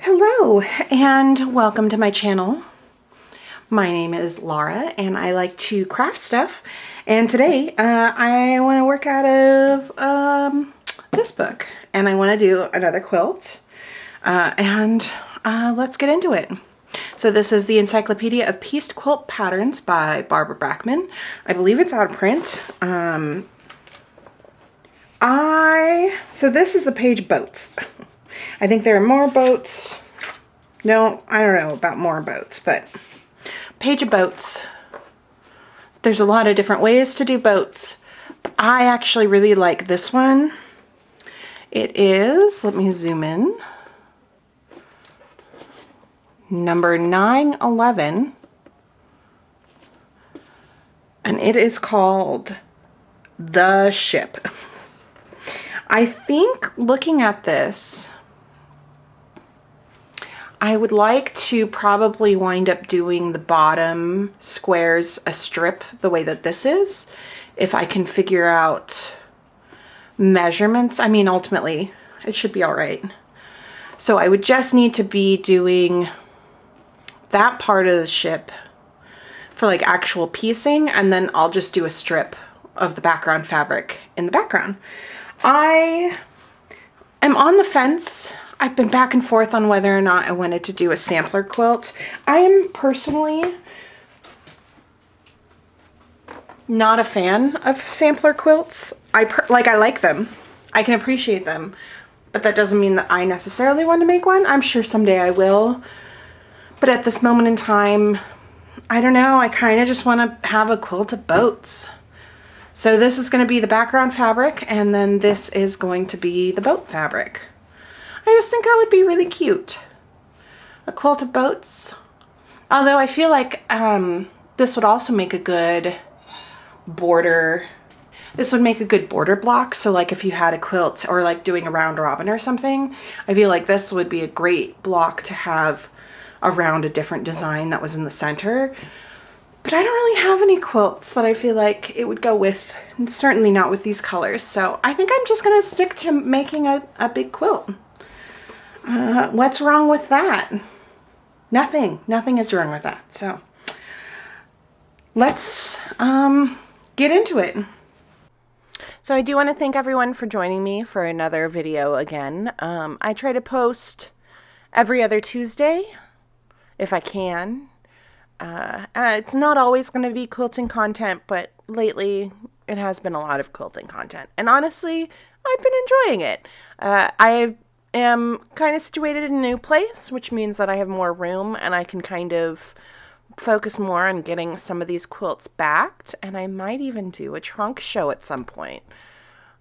Hello and welcome to my channel. My name is Laura and I like to craft stuff, and today I want to work out of this book and I want to do another quilt and let's get into it. So this is the Encyclopedia of Pieced Patterns by Barbara Brackman. I believe it's out of print. So this is the page boats. I think there are more boats. No, I don't know about more boats, but page of boats. There's a lot of different ways to do boats. But I actually really like this one. It is, let me zoom in, number 911. And it is called The Ship. I think looking at this, I would like to probably wind up doing the bottom squares a strip the way that this is, if I can figure out measurements. I mean, ultimately, it should be all right. So I would just need to be doing that part of the ship for like actual piecing, and then I'll just do a strip of the background fabric in the background. I am on the fence. I've been back and forth on whether or not I wanted to do a sampler quilt. I am personally not a fan of sampler quilts. I like them. I can appreciate them. But that doesn't mean that I necessarily want to make one. I'm sure someday I will. But at this moment in time, I don't know. I kind of just want to have a quilt of boats. So this is going to be the background fabric, and then this is going to be the boat fabric. I just think that would be really cute. A quilt of boats. Although I feel like this would also make a good border. This would make a good border block. So like if you had a quilt or like doing a round robin or something, I feel like this would be a great block to have around a different design that was in the center. But I don't really have any quilts that I feel like it would go with, and certainly not with these colors. So I think I'm just going to stick to making a big quilt. What's wrong with that? Nothing is wrong with that. So let's get into it. So I do want to thank everyone for joining me for another video again. I try to post every other Tuesday if I can. It's not always going to be quilting content, but lately it has been a lot of quilting content. And honestly, I've been enjoying it. I am kind of situated in a new place, which means that I have more room and I can kind of focus more on getting some of these quilts backed. And I might even do a trunk show at some point,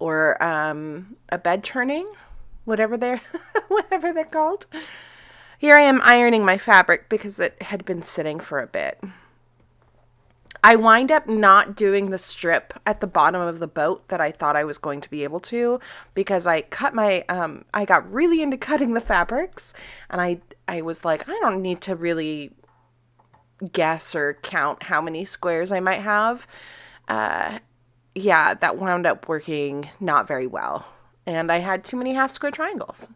or a bed turning, whatever they're called. Here I am ironing my fabric because it had been sitting for a bit. I wind up not doing the strip at the bottom of the boat that I thought I was going to be able to, because I cut my, I got really into cutting the fabrics, and I was like, I don't need to really guess or count how many squares I might have. Yeah, that wound up working not very well, and I had too many half square triangles.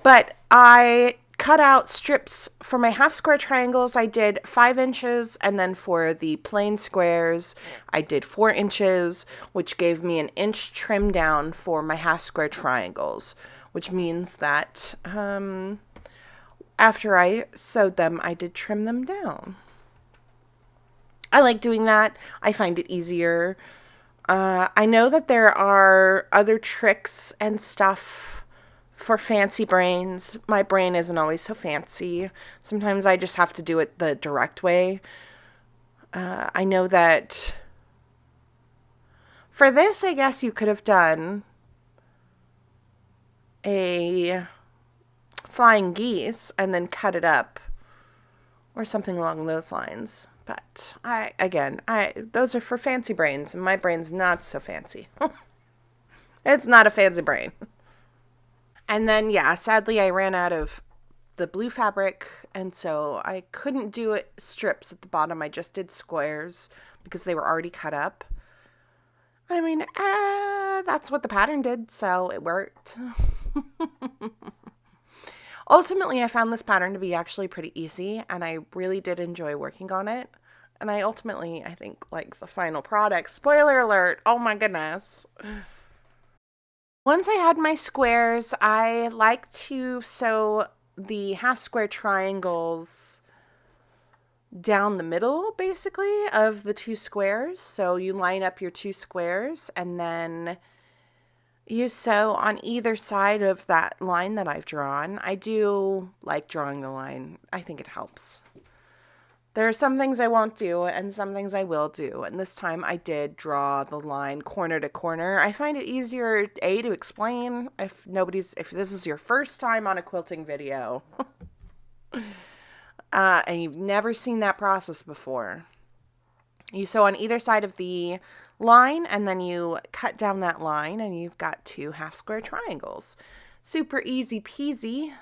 But I cut out strips for my half square triangles. I did 5 inches, and then for the plain squares I did 4 inches, which gave me an inch trim down for my half square triangles, which means that after I sewed them, I did trim them down. I like doing that. I find it easier. I know that there are other tricks and stuff for fancy brains. My brain isn't always so fancy. Sometimes I just have to do it the direct way. I know that for this, I guess you could have done a flying geese and then cut it up or something along those lines. But those are for fancy brains, and my brain's not so fancy. It's not a fancy brain. And then, yeah, sadly, I ran out of the blue fabric, and so I couldn't do it strips at the bottom. I just did squares because they were already cut up. I mean, that's what the pattern did, so it worked. Ultimately, I found this pattern to be actually pretty easy, and I really did enjoy working on it. And I think, like the final product. Spoiler alert, oh my goodness. Once I had my squares, I like to sew the half square triangles down the middle, basically, of the two squares. So you line up your two squares, and then you sew on either side of that line that I've drawn. I do like drawing the line. I think it helps. There are some things I won't do and some things I will do. And this time I did draw the line corner to corner. I find it easier, A, to explain if this is your first time on a quilting video and you've never seen that process before. You sew on either side of the line, and then you cut down that line, and you've got two half square triangles. Super easy peasy.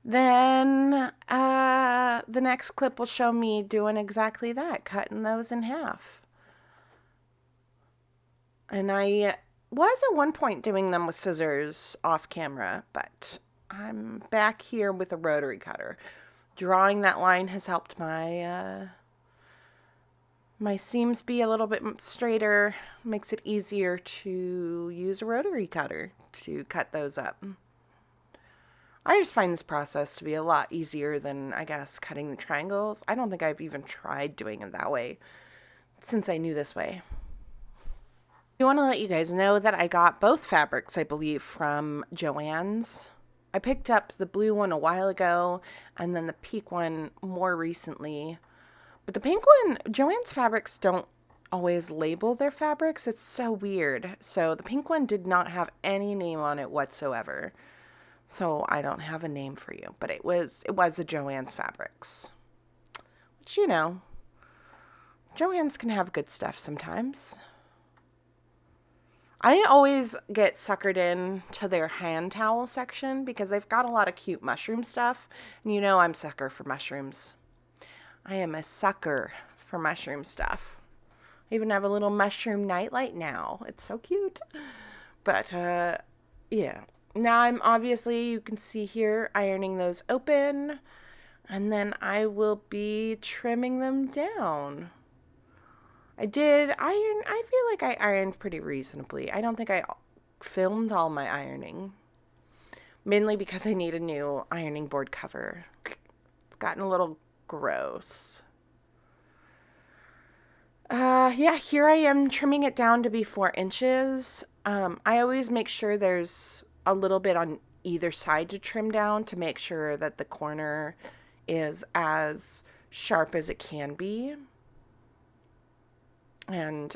Then the next clip will show me doing exactly that, cutting those in half. And I was at one point doing them with scissors off camera, but I'm back here with a rotary cutter. Drawing that line has helped my my seams be a little bit straighter, makes it easier to use a rotary cutter to cut those up. I just find this process to be a lot easier than, I guess, cutting the triangles. I don't think I've even tried doing it that way since I knew this way. I want to let you guys know that I got both fabrics, I believe, from Joann's. I picked up the blue one a while ago and then the pink one more recently. But the pink one, Joann's fabrics don't always label their fabrics. It's so weird. So the pink one did not have any name on it whatsoever. So I don't have a name for you, but it was a Joann's fabrics. Which, you know, Joann's can have good stuff sometimes. I always get suckered in to their hand towel section because they've got a lot of cute mushroom stuff. And you know I'm a sucker for mushrooms. I am a sucker for mushroom stuff. I even have a little mushroom nightlight now. It's so cute. But, yeah. Now I'm obviously, you can see here, ironing those open. And then I will be trimming them down. I did iron. I feel like I ironed pretty reasonably. I don't think I filmed all my ironing. Mainly because I need a new ironing board cover. It's gotten a little gross. Yeah, here I am trimming it down to be 4 inches. I always make sure there's a little bit on either side to trim down to make sure that the corner is as sharp as it can be. And,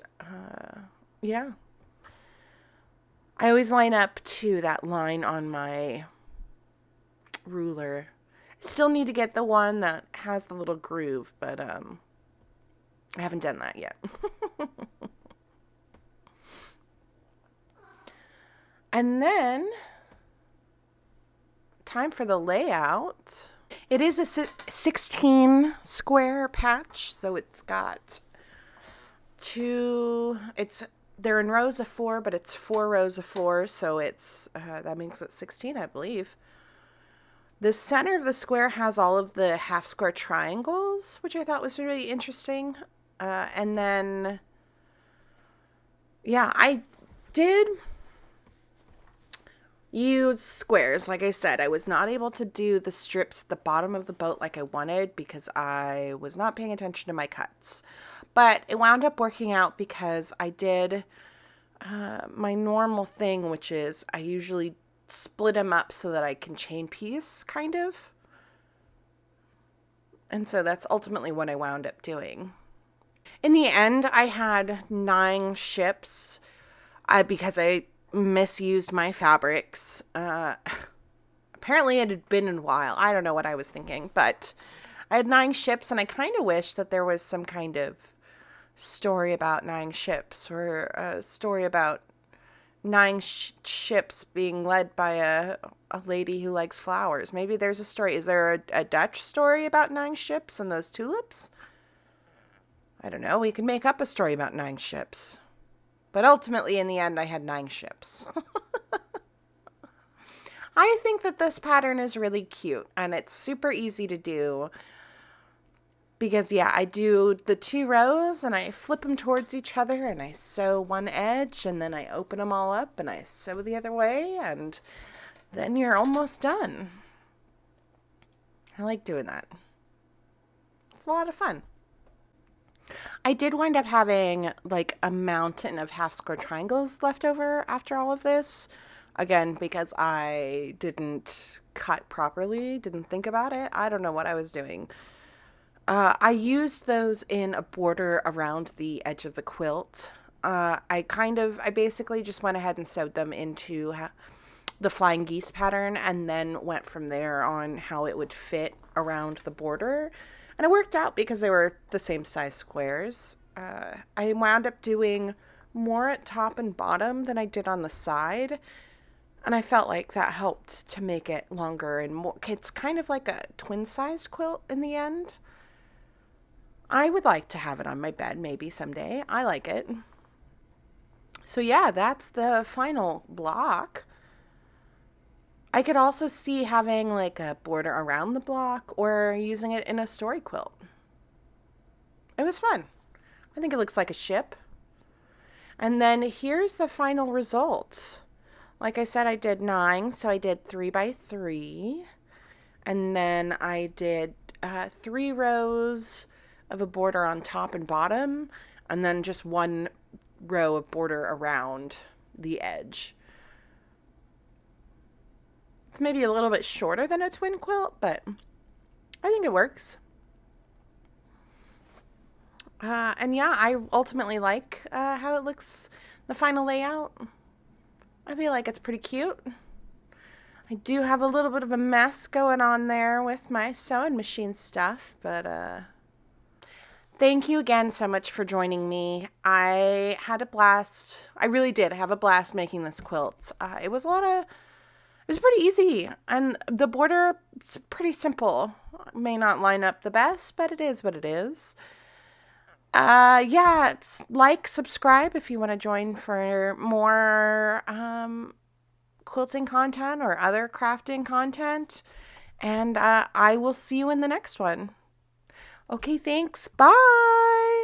yeah. I always line up to that line on my ruler. I still need to get the one that has the little groove, but, I haven't done that yet. And then, time for the layout. It is a 16 square patch, so it's got they're in rows of 4, but it's 4 rows of 4, so it's, that makes it 16, I believe. The center of the square has all of the half square triangles, which I thought was really interesting. And then, yeah, I did use squares. Like I said, I was not able to do the strips at the bottom of the boat like I wanted because I was not paying attention to my cuts. But it wound up working out because I did my normal thing, which is I usually split them up so that I can chain piece, kind of. And so that's ultimately what I wound up doing. In the end, I had 9 ships because I misused my fabrics. Apparently it had been a while. I don't know what I was thinking, but I had 9 ships, and I kind of wish that there was some kind of story about 9 ships, or a story about 9 ships being led by a lady who likes flowers. Maybe there's a story. Is there a Dutch story about 9 ships and those tulips? I don't know. We can make up a story about 9 ships. But ultimately, in the end, I had 9 ships. I think that this pattern is really cute and it's super easy to do because yeah, I do the 2 rows and I flip them towards each other and I sew one edge and then I open them all up and I sew the other way and then you're almost done. I like doing that. It's a lot of fun. I did wind up having like a mountain of half square triangles left over after all of this. Again, because I didn't cut properly, didn't think about it. I don't know what I was doing. I used those in a border around the edge of the quilt. I basically just went ahead and sewed them into the flying geese pattern and then went from there on how it would fit around the border. And it worked out because they were the same size squares. I wound up doing more at top and bottom than I did on the side. And I felt like that helped to make it longer and more. It's kind of like a twin-sized quilt in the end. I would like to have it on my bed maybe someday. I like it. So yeah, that's the final block. I could also see having like a border around the block or using it in a story quilt. It was fun. I think it looks like a ship. And then here's the final result. Like I said, I did 9, so I did 3 by 3. And then I did 3 rows of a border on top and bottom, and then just 1 row of border around the edge. It's maybe a little bit shorter than a twin quilt, but I think it works. And yeah, I ultimately like how it looks, the final layout. I feel like it's pretty cute. I do have a little bit of a mess going on there with my sewing machine stuff, but thank you again so much for joining me. I had a blast. I really did have a blast making this quilt. It was pretty easy, and the border is pretty simple. It may not line up the best, but it is what it is. Yeah, like, subscribe if you want to join for more quilting content or other crafting content, and I will see you in the next one. Okay, thanks. Bye.